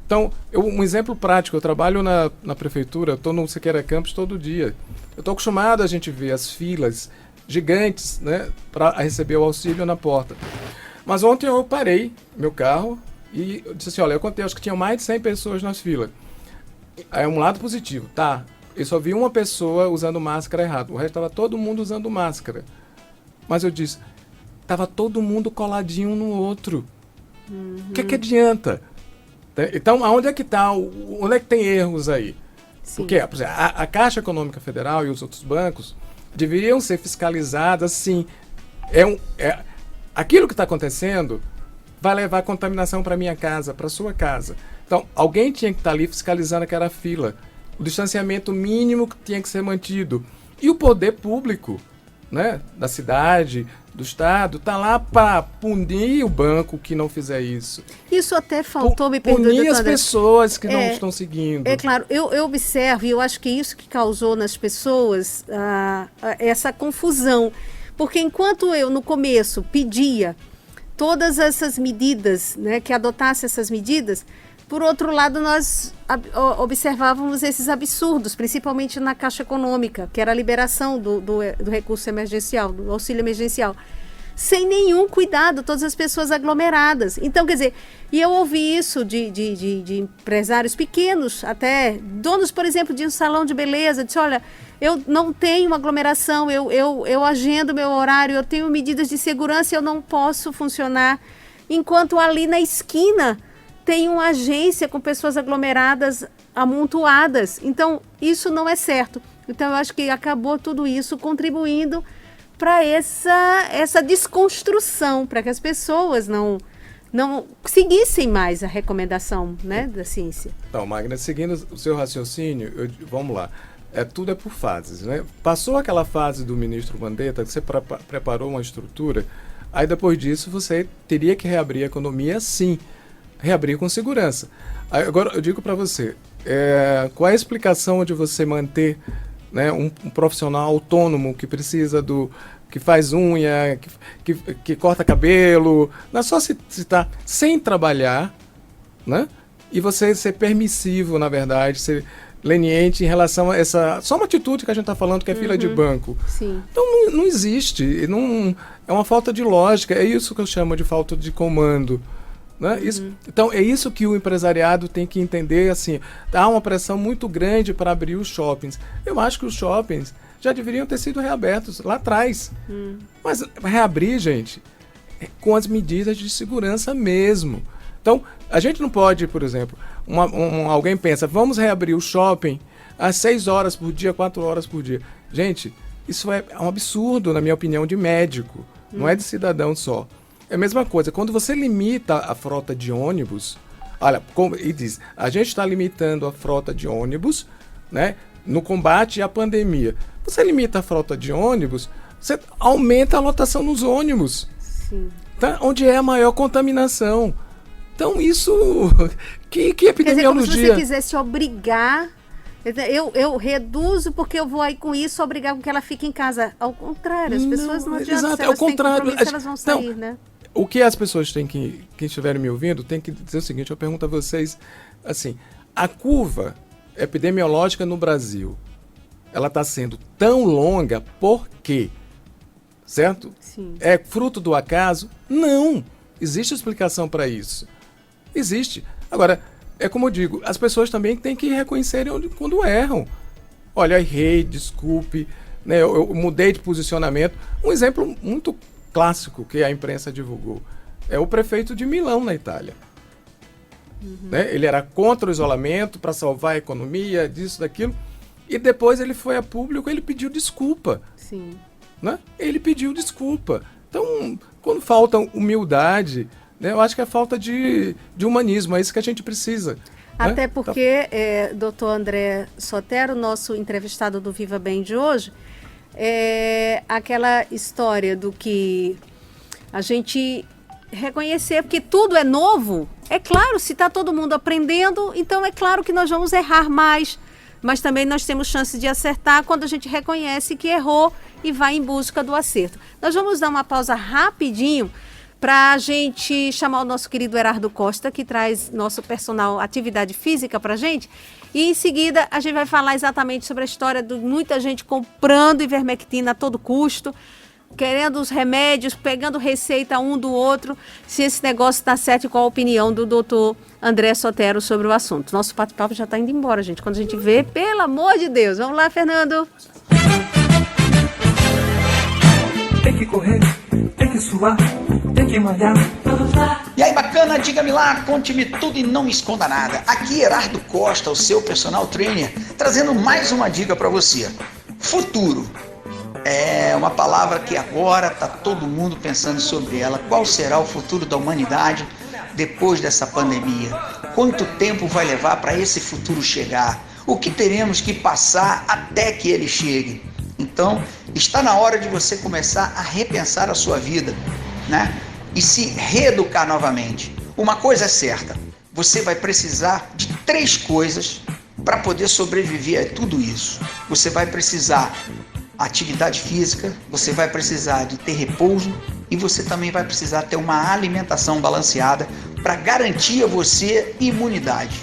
Então, um exemplo prático, eu trabalho na prefeitura, eu estou no Siqueira Campos todo dia. Eu estou acostumado a gente ver as filas gigantes, né, para receber o auxílio na porta. Mas ontem eu parei meu carro e eu disse assim, olha, eu contei, acho que tinha mais de 100 pessoas nas filas. É um lado positivo, tá? Eu só vi uma pessoa usando máscara errado, o resto estava todo mundo usando máscara. Mas eu disse, estava todo mundo coladinho um no outro. O que adianta? Então, aonde é que está? Onde é que tem erros aí? Sim. Porque por exemplo, a Caixa Econômica Federal e os outros bancos deveriam ser fiscalizadas, sim. Aquilo que está acontecendo vai levar contaminação para minha casa, para sua casa. Então, alguém tinha que estar ali fiscalizando aquela fila. O distanciamento mínimo que tinha que ser mantido. E o poder público, né, da cidade, do estado, está lá para punir o banco que não fizer isso. Isso até faltou, me perdoe, punir doutora, as pessoas que não estão seguindo. É claro, eu observo, e eu acho que é isso que causou nas pessoas essa confusão. Porque enquanto eu, no começo, pedia todas essas medidas, né, que adotasse essas medidas, por outro lado, nós observávamos esses absurdos, principalmente na Caixa Econômica, que era a liberação do recurso emergencial, do auxílio emergencial, sem nenhum cuidado, todas as pessoas aglomeradas. Então, quer dizer, e eu ouvi isso de empresários pequenos, até donos, por exemplo, de um salão de beleza, disse, olha, eu não tenho aglomeração, eu agendo meu horário, eu tenho medidas de segurança, eu não posso funcionar, enquanto ali na esquina tem uma agência com pessoas aglomeradas, amontoadas. Então, isso não é certo. Então, eu acho que acabou tudo isso contribuindo para essa desconstrução, para que as pessoas não seguissem mais a recomendação, né, da ciência. Então, Magna, seguindo o seu raciocínio, vamos lá. Tudo é por fases, né? Passou aquela fase do ministro Mandetta, que você preparou uma estrutura, aí depois disso você teria que reabrir a economia, sim. Reabrir com segurança. Agora, eu digo para você, qual é a explicação de você manter, né, um profissional autônomo que precisa que faz unha, que corta cabelo, não é só se tá sem trabalhar, né, e você ser permissivo, na verdade, ser leniente em relação a só uma atitude que a gente está falando, que é fila de banco. Sim. Então não existe, é uma falta de lógica, é isso que eu chamo de falta de comando. Né? Então, é isso que o empresariado tem que entender, assim, há uma pressão muito grande para abrir os shoppings. Eu acho que os shoppings já deveriam ter sido reabertos lá atrás. Mas reabrir, gente, com as medidas de segurança mesmo. Então, a gente não pode, por exemplo, alguém pensa, vamos reabrir o shopping às 6 horas por dia, 4 horas por dia. Gente, isso é um absurdo, na minha opinião, de médico, não é de cidadão só. É a mesma coisa, quando você limita a frota de ônibus, olha, e diz, a gente está limitando a frota de ônibus, né, no combate à pandemia. Você limita a frota de ônibus, você aumenta a lotação nos ônibus. Sim. Tá? Onde é a maior contaminação. Então isso, que epidemiologia... Quer dizer, como se você quisesse obrigar, eu reduzo porque eu vou aí com isso obrigar com que ela fique em casa. Ao contrário, as pessoas não adianta, exato, se elas têm compromisso, elas vão sair, então, né? O que as pessoas têm que, quem estiverem me ouvindo, tem que dizer o seguinte, eu pergunto a vocês, assim, a curva epidemiológica no Brasil, ela está sendo tão longa por quê? Certo? Sim. É fruto do acaso? Não! Existe explicação para isso. Existe. Agora, é como eu digo, as pessoas também têm que reconhecer quando erram. Olha, errei, desculpe, né, eu mudei de posicionamento. Um exemplo muito clássico que a imprensa divulgou é o prefeito de Milão, na Itália. Né? Ele era contra o isolamento, para salvar a economia, disso, daquilo. E depois ele foi a público, ele pediu desculpa. Sim. Né? Ele pediu desculpa. Então, quando falta humildade, né, eu acho que é falta de humanismo, é isso que a gente precisa. Até porque, doutor André Sotero, nosso entrevistado do Viva Bem de hoje, aquela história do que a gente reconhecer, porque tudo é novo. É claro, se está todo mundo aprendendo, então é claro que nós vamos errar mais, mas também nós temos chance de acertar quando a gente reconhece que errou e vai em busca do acerto. Nós vamos dar uma pausa rapidinho para a gente chamar o nosso querido Erardo Costa, que traz nosso personal atividade física para a gente. E em seguida a gente vai falar exatamente sobre a história de muita gente comprando ivermectina a todo custo, querendo os remédios, pegando receita um do outro, se esse negócio está certo e qual a opinião do doutor André Sotero sobre o assunto. Nosso bate-papo já está indo embora, gente. Quando a gente vê, pelo amor de Deus. Vamos lá, Fernando. Tem que correr, tem que suar, tem que malhar. E aí, bacana, diga-me lá, conte-me tudo e não me esconda nada. Aqui Erardo Costa, o seu personal trainer, trazendo mais uma dica para você. Futuro. É uma palavra que agora está todo mundo pensando sobre ela. Qual será o futuro da humanidade depois dessa pandemia? Quanto tempo vai levar para esse futuro chegar? O que teremos que passar até que ele chegue? Então, está na hora de você começar a repensar a sua vida, né? E se reeducar novamente. Uma coisa é certa, você vai precisar de 3 coisas para poder sobreviver a tudo isso. Você vai precisar atividade física, você vai precisar de ter repouso e você também vai precisar ter uma alimentação balanceada para garantir a você imunidade.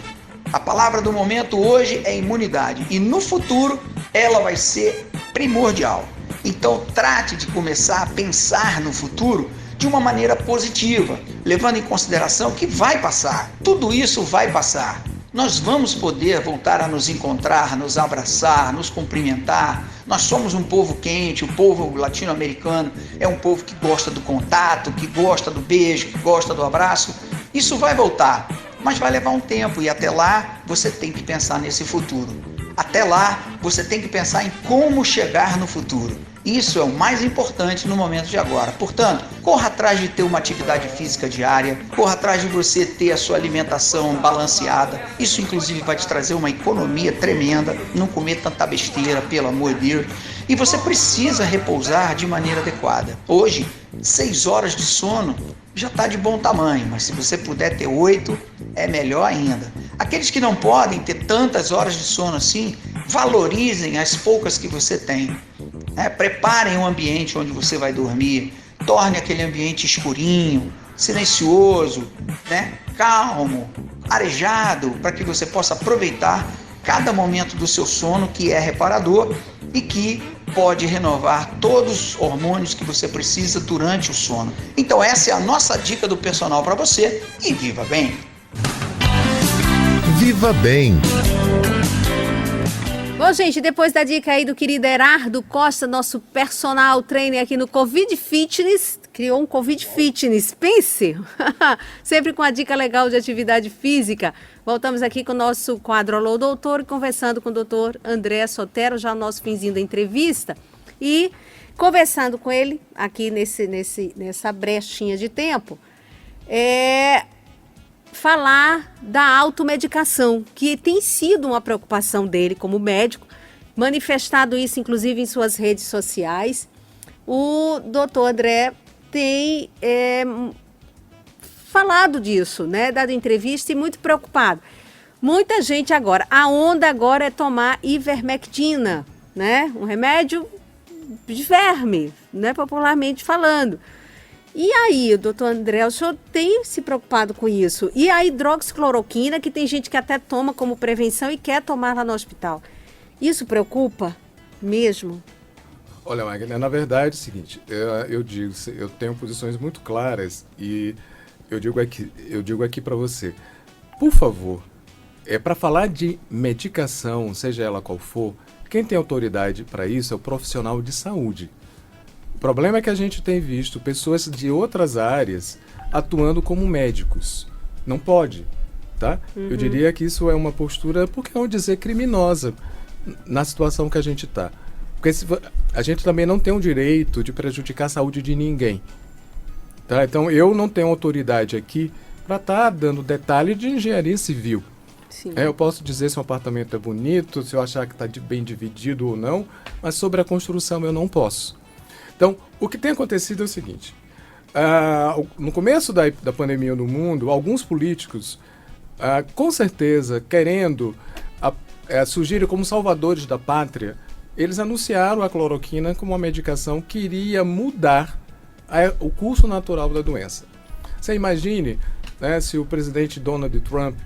A palavra do momento hoje é imunidade e no futuro ela vai ser primordial. Então trate de começar a pensar no futuro de uma maneira positiva, levando em consideração que vai passar. Tudo isso vai passar. Nós vamos poder voltar a nos encontrar, nos abraçar, nos cumprimentar. Nós somos um povo quente, o povo latino-americano é um povo que gosta do contato, que gosta do beijo, que gosta do abraço. Isso vai voltar, mas vai levar um tempo e até lá você tem que pensar nesse futuro. Até lá você tem que pensar em como chegar no futuro. Isso é o mais importante no momento de agora. Portanto, corra atrás de ter uma atividade física diária, corra atrás de você ter a sua alimentação balanceada. Isso, inclusive, vai te trazer uma economia tremenda. Não comer tanta besteira, pelo amor de Deus. E você precisa repousar de maneira adequada. Hoje, 6 horas de sono já está de bom tamanho, mas se você puder ter 8, é melhor ainda. Aqueles que não podem ter tantas horas de sono assim, valorizem as poucas que você tem. Preparem um ambiente onde você vai dormir, torne aquele ambiente escurinho, silencioso, calmo, arejado, para que você possa aproveitar cada momento do seu sono, que é reparador e que pode renovar todos os hormônios que você precisa durante o sono. Então essa é a nossa dica do personal para você e viva bem! Viva bem! Bom, gente, depois da dica aí do querido Erardo Costa, nosso personal trainer aqui no Covid Fitness, criou um Covid Fitness, pense! Sempre com a dica legal de atividade física. Voltamos aqui com o nosso quadro Alô Doutor, conversando com o doutor André Sotero, já no nosso finzinho da entrevista, e conversando com ele aqui nessa brechinha de tempo, falar da automedicação, que tem sido uma preocupação dele como médico, manifestado isso inclusive em suas redes sociais. O doutor André tem falado disso, dado entrevista e muito preocupado. Muita gente agora, a onda agora é tomar ivermectina, um remédio de verme, popularmente falando. E aí, doutor André, o senhor tem se preocupado com isso? E a hidroxicloroquina, que tem gente que até toma como prevenção e quer tomar lá no hospital. Isso preocupa mesmo? Olha, Magna, na verdade é o seguinte, eu tenho posições muito claras e eu digo aqui para você, por favor, para falar de medicação, seja ela qual for, quem tem autoridade para isso é o profissional de saúde. O problema é que a gente tem visto pessoas de outras áreas atuando como médicos. Não pode, tá? Eu diria que isso é uma postura, por que não dizer, criminosa na situação que a gente está. Porque a gente também não tem o direito de prejudicar a saúde de ninguém. Tá? Então eu não tenho autoridade aqui para estar dando detalhe de engenharia civil. Sim. Eu posso dizer se um apartamento é bonito, se eu achar que está bem dividido ou não, mas sobre a construção eu não posso. Então, o que tem acontecido é o seguinte. No começo da pandemia no mundo, alguns políticos, com certeza, querendo surgirem como salvadores da pátria, eles anunciaram a cloroquina como uma medicação que iria mudar o curso natural da doença. Você imagine, né, se o presidente Donald Trump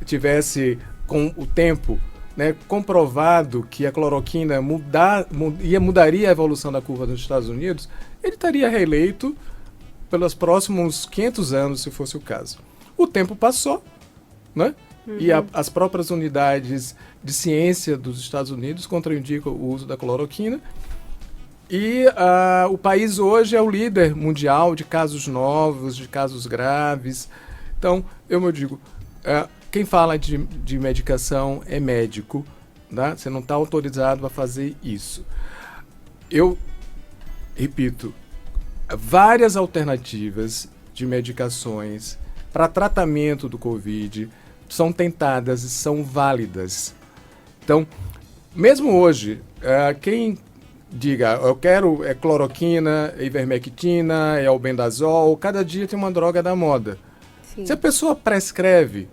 tivesse, com o tempo, né, comprovado que a cloroquina mudaria a evolução da curva nos Estados Unidos, ele estaria reeleito pelos próximos 500 anos, se fosse o caso. O tempo passou, né? E as próprias unidades de ciência dos Estados Unidos contraindicam o uso da cloroquina. E o país hoje é o líder mundial de casos novos, de casos graves. Então, eu digo, quem fala de medicação é médico, tá? Você não está autorizado a fazer isso. Eu repito, várias alternativas de medicações para tratamento do Covid são tentadas e são válidas. Então, mesmo hoje, quem diga, eu quero cloroquina, ivermectina, albendazol, cada dia tem uma droga da moda. Sim. Se a pessoa prescreve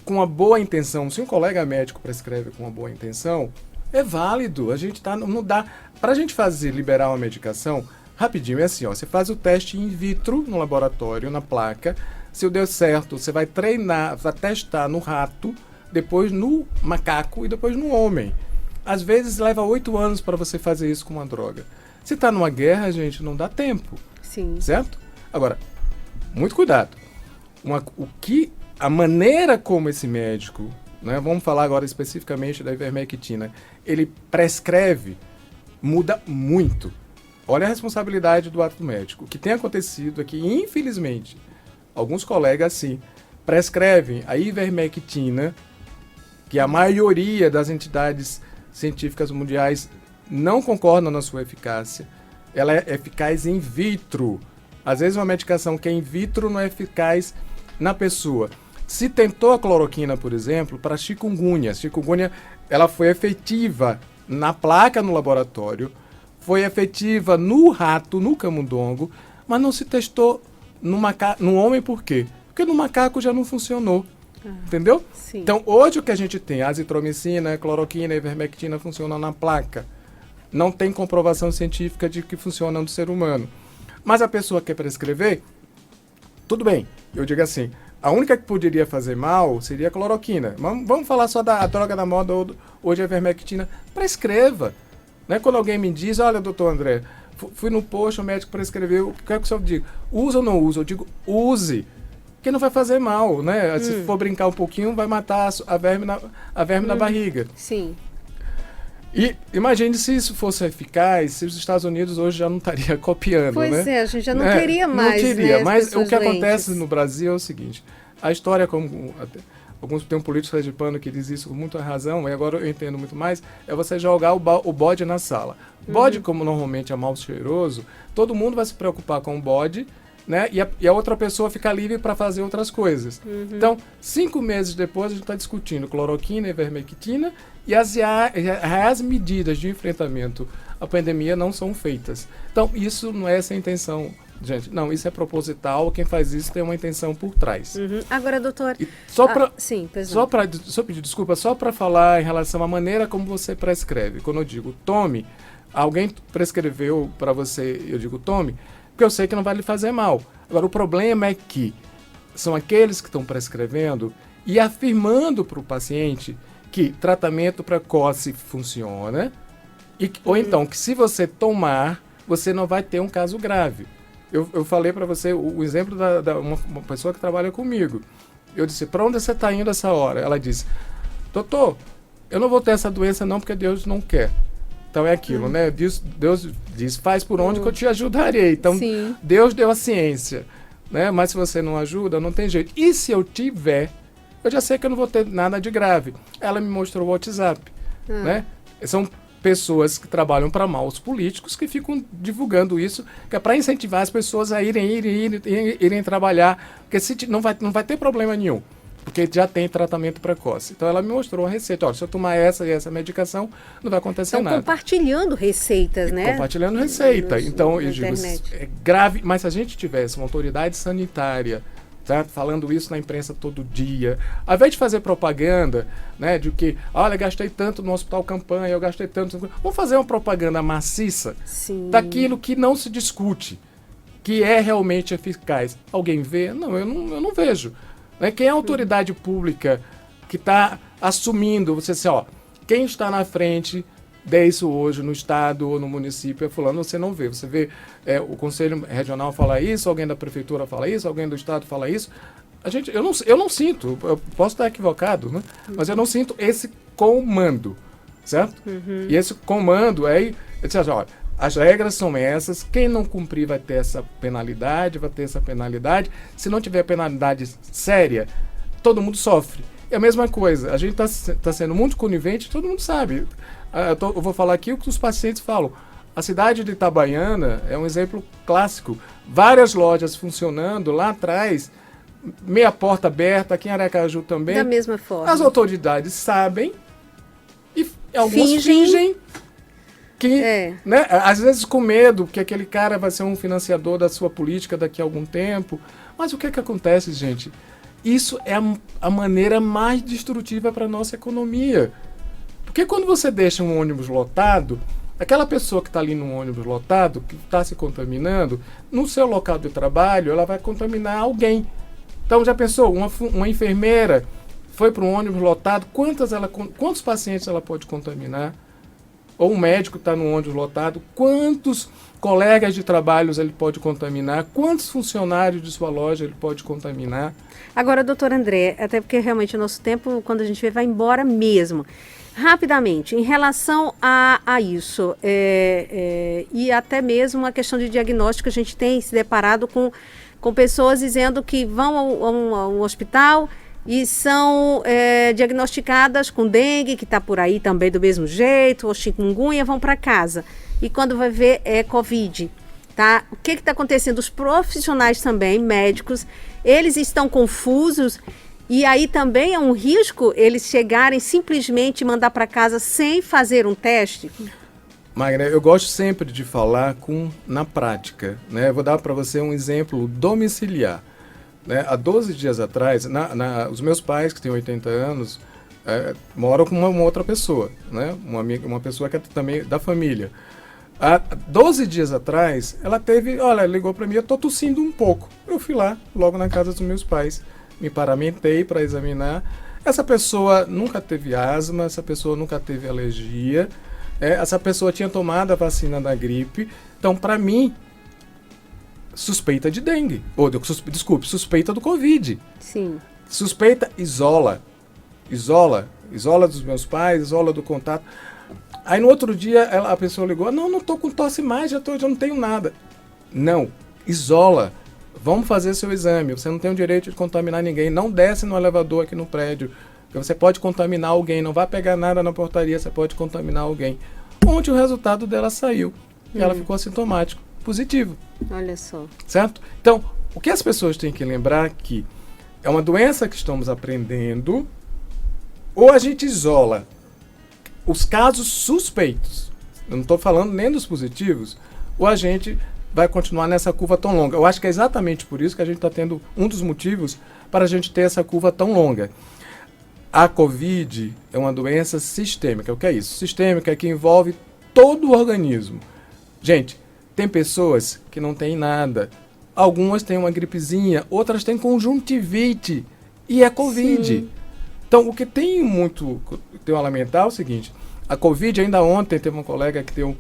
com uma boa intenção, se um colega médico prescreve com uma boa intenção, é válido. A gente não dá para a gente liberar uma medicação rapidinho. É assim, você faz o teste in vitro no laboratório, na placa. Se deu certo, você vai treinar, vai testar no rato, depois no macaco e depois no homem. Às vezes leva 8 anos para você fazer isso com uma droga. Se está numa guerra, gente, não dá tempo. Sim. Certo? Agora, muito cuidado. A maneira como esse médico, né, vamos falar agora especificamente da ivermectina, ele prescreve, muda muito. Olha a responsabilidade do ato médico. O que tem acontecido é que, infelizmente, alguns colegas, sim, prescrevem a ivermectina, que a maioria das entidades científicas mundiais não concordam na sua eficácia. Ela é eficaz in vitro. Às vezes uma medicação que é in vitro não é eficaz na pessoa. Se tentou a cloroquina, por exemplo, para chikungunya. Chikungunya, ela foi efetiva na placa no laboratório, foi efetiva no rato, no camundongo, mas não se testou no homem. Por quê? Porque no macaco já não funcionou. Entendeu? Sim. Então, hoje o que a gente tem, azitromicina, cloroquina, ivermectina funcionam na placa. Não tem comprovação científica de que funcionam no ser humano. Mas a pessoa quer prescrever, tudo bem. Eu digo assim, a única que poderia fazer mal seria a cloroquina. Vamos falar só da droga da moda, hoje a ivermectina. Prescreva. Né? Quando alguém me diz, olha, doutor André, fui no posto, o médico prescreveu, o que é que o senhor diz? Usa ou não usa? Eu digo, use. Porque não vai fazer mal, né? Se for brincar um pouquinho, vai matar a verme na barriga. Sim. E imagine se isso fosse eficaz, se os Estados Unidos hoje já não estaria copiando, né? Pois é, a gente já não teria mais, não teria, né, mas o que doentes. acontece no Brasil é o seguinte, a história, como tem um político sergipano que diz isso com muita razão, e agora eu entendo muito mais, é você jogar o bode na sala. Bode, como normalmente é mal cheiroso, todo mundo vai se preocupar com o bode, né? E a outra pessoa fica livre para fazer outras coisas. Então, 5 meses depois, a gente está discutindo cloroquina, ivermectina, e as medidas de enfrentamento à pandemia não são feitas. Então, isso não é essa a intenção, gente. Não, isso é proposital. Quem faz isso tem uma intenção por trás. Agora, doutor... Só para pedir desculpa, só para falar em relação à maneira como você prescreve. Quando eu digo tome, alguém prescreveu para você, eu digo tome, porque eu sei que não vai lhe fazer mal. Agora, o problema é que são aqueles que estão prescrevendo e afirmando para o paciente que tratamento precoce funciona, ou então que se você tomar, você não vai ter um caso grave. Eu falei para você o exemplo da uma pessoa que trabalha comigo. Eu disse, para onde você está indo essa hora? Ela disse, doutor, eu não vou ter essa doença não, porque Deus não quer. Então é aquilo, né? Deus diz, faz por onde que eu te ajudarei. Então, sim, Deus deu a ciência, né? Mas se você não ajuda, não tem jeito. E se eu tiver, eu já sei que eu não vou ter nada de grave. Ela me mostrou o WhatsApp, né? São pessoas que trabalham para maus políticos que ficam divulgando isso, que é para incentivar as pessoas a irem trabalhar, porque não vai ter problema nenhum. porque já tem tratamento precoce. Então ela me mostrou a receita. Olha, se eu tomar essa e essa medicação, não vai acontecer nada. Compartilhando receitas, né? Compartilhando receita. Então, eu digo, internet. é grave, mas se a gente tivesse uma autoridade sanitária, certo? Falando isso na imprensa todo dia, ao invés de fazer propaganda, né, de que, olha, gastei tanto no hospital campanha, eu gastei tanto... Vamos fazer uma propaganda maciça daquilo que não se discute, que é realmente eficaz. Alguém vê? Não, eu não vejo. Né? Quem é a autoridade pública que está assumindo, você assim, ó, quem está na frente disso hoje no estado ou no município é fulano, você não vê. Você vê o Conselho Regional falar isso, alguém da Prefeitura fala isso, alguém do estado fala isso. Eu não sinto, eu posso estar equivocado, né? Mas eu não sinto esse comando, certo? E esse comando é, olha, as regras são essas, quem não cumprir vai ter essa penalidade, se não tiver penalidade séria, todo mundo sofre. É a mesma coisa, a gente está sendo muito conivente, todo mundo sabe. Eu vou falar aqui o que os pacientes falam. A cidade de Itabaiana é um exemplo clássico. Várias lojas funcionando lá atrás, meia porta aberta, aqui em Aracaju também. Da mesma forma. As autoridades sabem e alguns fingem que, né, às vezes com medo, que aquele cara vai ser um financiador da sua política daqui a algum tempo. Mas o que acontece, gente? Isso é a maneira mais destrutiva para a nossa economia. Porque quando você deixa um ônibus lotado, aquela pessoa que está ali no ônibus lotado, que está se contaminando, no seu local de trabalho, ela vai contaminar alguém. Então, já pensou? Uma enfermeira foi para um ônibus lotado, quantos pacientes ela pode contaminar? Ou um médico está no ônibus lotado, quantos colegas de trabalho ele pode contaminar? Quantos funcionários de sua loja ele pode contaminar? Agora, doutor André, até porque realmente o nosso tempo, quando a gente vê, vai embora mesmo. Rapidamente, em relação a isso, e até mesmo a questão de diagnóstico, a gente tem se deparado com pessoas dizendo que vão a um hospital e são diagnosticadas com dengue, que está por aí também do mesmo jeito, ou chikungunya, vão para casa. E quando vai ver, é Covid. Tá? O que está acontecendo? Os profissionais também, médicos, eles estão confusos. E aí também é um risco eles chegarem simplesmente e mandar para casa sem fazer um teste? Magna, eu gosto sempre de falar na prática. Né? Eu vou dar para você um exemplo domiciliar. Né? Há 12 dias atrás, os meus pais, que têm 80 anos, moram com uma outra pessoa, né? Uma pessoa que é também da família. Há 12 dias atrás, ela ligou para mim, eu estou tossindo um pouco. Eu fui lá, logo na casa dos meus pais. Me paramentei para examinar. Essa pessoa nunca teve asma, essa pessoa nunca teve alergia, essa pessoa tinha tomado a vacina da gripe. Então, para mim, suspeita de dengue. Suspeita do Covid. Sim. Suspeita, isola dos meus pais, isola do contato. Aí no outro dia a pessoa ligou, não estou com tosse mais, já não tenho nada. Não, isola. Vamos fazer seu exame, você não tem o direito de contaminar ninguém, não desce no elevador aqui no prédio, porque você pode contaminar alguém, não vai pegar nada na portaria, você pode contaminar alguém. Ontem o resultado dela saiu, e ela ficou assintomático, positivo. Olha só. Certo? Então, o que as pessoas têm que lembrar é que é uma doença que estamos aprendendo, ou a gente isola os casos suspeitos, eu não estou falando nem dos positivos, ou a gente vai continuar nessa curva tão longa. Eu acho que é exatamente por isso que a gente está tendo um dos motivos para a gente ter essa curva tão longa. A Covid é uma doença sistêmica. O que é isso? Sistêmica é que envolve todo o organismo. Gente, tem pessoas que não têm nada. Algumas têm uma gripezinha, outras têm conjuntivite e é Covid. Sim. Então, o que tem a lamentar é o seguinte, a Covid, ainda ontem teve um colega que deu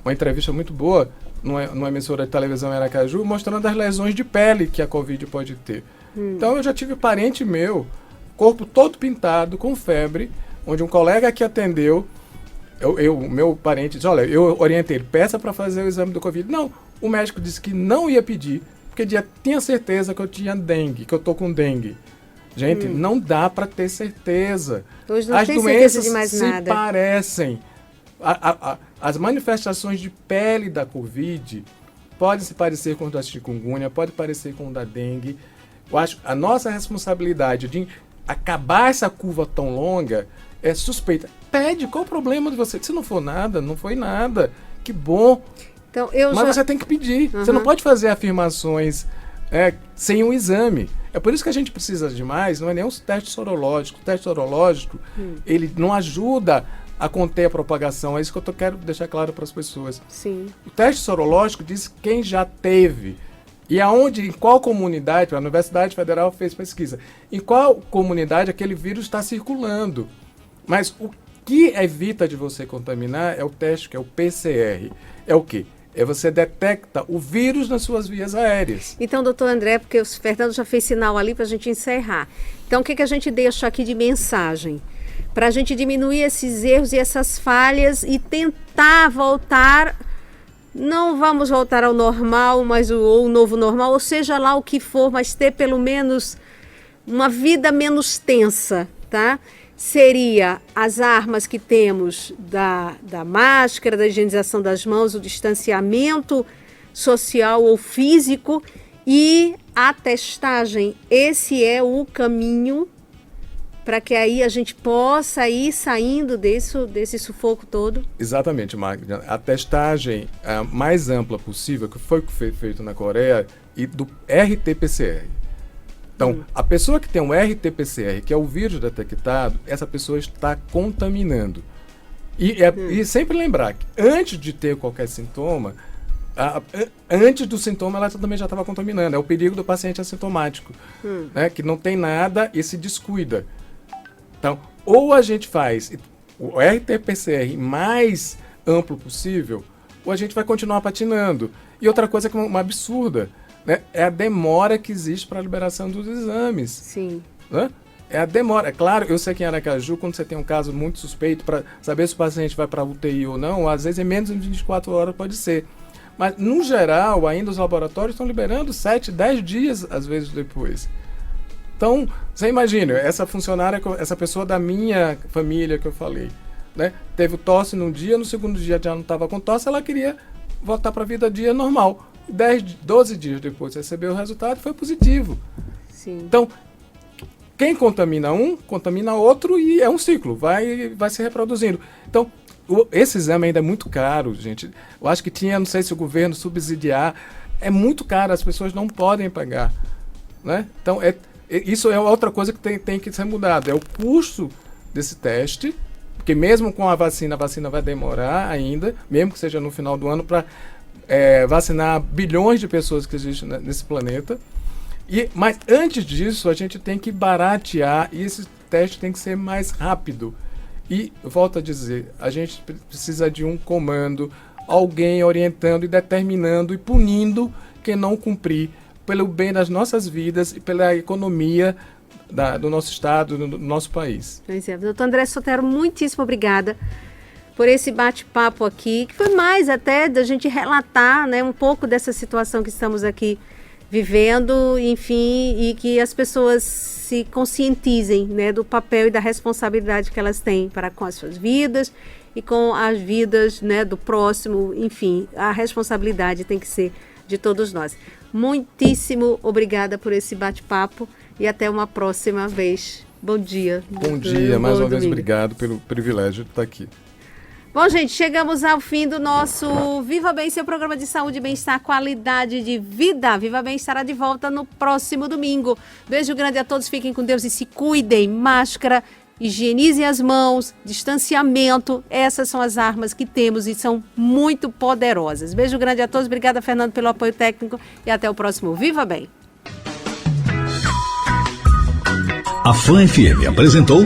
uma entrevista muito boa numa emissora de televisão em Aracaju, mostrando as lesões de pele que a Covid pode ter. Então, eu já tive parente meu, corpo todo pintado, com febre, onde um colega que atendeu, meu parente disse, olha, eu orientei ele, peça para fazer o exame do Covid. Não, o médico disse que não ia pedir, porque já tinha certeza que eu tinha dengue, que eu tô com dengue. Gente, não dá para ter certeza. Hoje não as tem doenças certeza de mais nada. Se parecem. As manifestações de pele da Covid podem se parecer com a da chikungunya, pode parecer com a da dengue. Eu acho a nossa responsabilidade de acabar essa curva tão longa é suspeita. Pede, qual o problema de você? Se não for nada, não foi nada. Que bom. Então, Mas você tem que pedir. Você não pode fazer afirmações sem um exame. É por isso que a gente precisa de mais, não é nem um teste sorológico. O teste sorológico, ele não ajuda a conter a propagação. É isso que eu quero deixar claro para as pessoas. Sim. O teste sorológico diz quem já teve. E em qual comunidade, a Universidade Federal fez pesquisa, em qual comunidade aquele vírus está circulando. Mas o que evita de você contaminar é o teste, que é o PCR. É o quê? Você detecta o vírus nas suas vias aéreas. Então, doutor André, porque o Fernando já fez sinal ali para a gente encerrar. Então, o que a gente deixa aqui de mensagem? Para a gente diminuir esses erros e essas falhas e tentar voltar, não vamos voltar ao normal, mas o novo normal, ou seja lá o que for, mas ter pelo menos uma vida menos tensa, tá? Seria as armas que temos da máscara, da higienização das mãos, o distanciamento social ou físico e a testagem. Esse é o caminho para que aí a gente possa ir saindo desse sufoco todo? Exatamente, Magda. A testagem mais ampla possível, que foi feito na Coreia, e do RT-PCR. Então, a pessoa que tem um RT-PCR, que é o vírus detectado, essa pessoa está contaminando. E sempre lembrar que antes de ter qualquer sintoma, antes do sintoma ela também já estava contaminando. É o perigo do paciente assintomático, né, que não tem nada e se descuida. Então, ou a gente faz o RT-PCR mais amplo possível, ou a gente vai continuar patinando. E outra coisa que é uma absurda, né, é a demora que existe para a liberação dos exames. Sim. Né? É a demora. É claro, eu sei que em Aracaju, quando você tem um caso muito suspeito, para saber se o paciente vai para a UTI ou não, às vezes em menos de 24 horas pode ser. Mas, no geral, ainda os laboratórios estão liberando 7, 10 dias, às vezes, depois. Então, você imagina, essa funcionária, essa pessoa da minha família que eu falei, né, teve tosse num dia, no segundo dia já não estava com tosse, ela queria voltar para a vida dia normal. 12 dias depois recebeu o resultado e foi positivo. Sim. Então, quem contamina um, contamina outro e é um ciclo, vai se reproduzindo. Então, esse exame ainda é muito caro, gente. Eu acho que não sei se o governo subsidiar, é muito caro, as pessoas não podem pagar. Né? Então, isso é outra coisa que tem que ser mudada, é o custo desse teste, porque mesmo com a vacina vai demorar ainda, mesmo que seja no final do ano, para vacinar bilhões de pessoas que existem nesse planeta. Mas antes disso, a gente tem que baratear e esse teste tem que ser mais rápido. E, volto a dizer, a gente precisa de um comando, alguém orientando e determinando e punindo quem não cumprir, pelo bem das nossas vidas e pela economia do nosso estado, do nosso país. Pois é. Doutor André Sotero, muitíssimo obrigada por esse bate-papo aqui, que foi mais até da gente relatar, né, um pouco dessa situação que estamos aqui vivendo, enfim, e que as pessoas se conscientizem, né, do papel e da responsabilidade que elas têm para com as suas vidas e com as vidas, né, do próximo. Enfim, a responsabilidade tem que ser de todos nós. Muitíssimo obrigada por esse bate-papo e até uma próxima vez. Bom dia. Bom dia, mais uma vez obrigado pelo privilégio de estar aqui. Bom, gente, chegamos ao fim do nosso Viva Bem, seu programa de saúde e bem-estar, qualidade de vida. Viva Bem estará de volta no próximo domingo. Beijo grande a todos, fiquem com Deus e se cuidem. Máscara, higienizem as mãos, distanciamento. Essas são as armas que temos e são muito poderosas. Beijo grande a todos, obrigada, Fernando, pelo apoio técnico e até o próximo Viva Bem. A Fã FM apresentou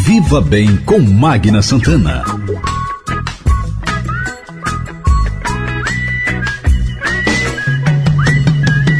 Viva Bem com Magna Santana.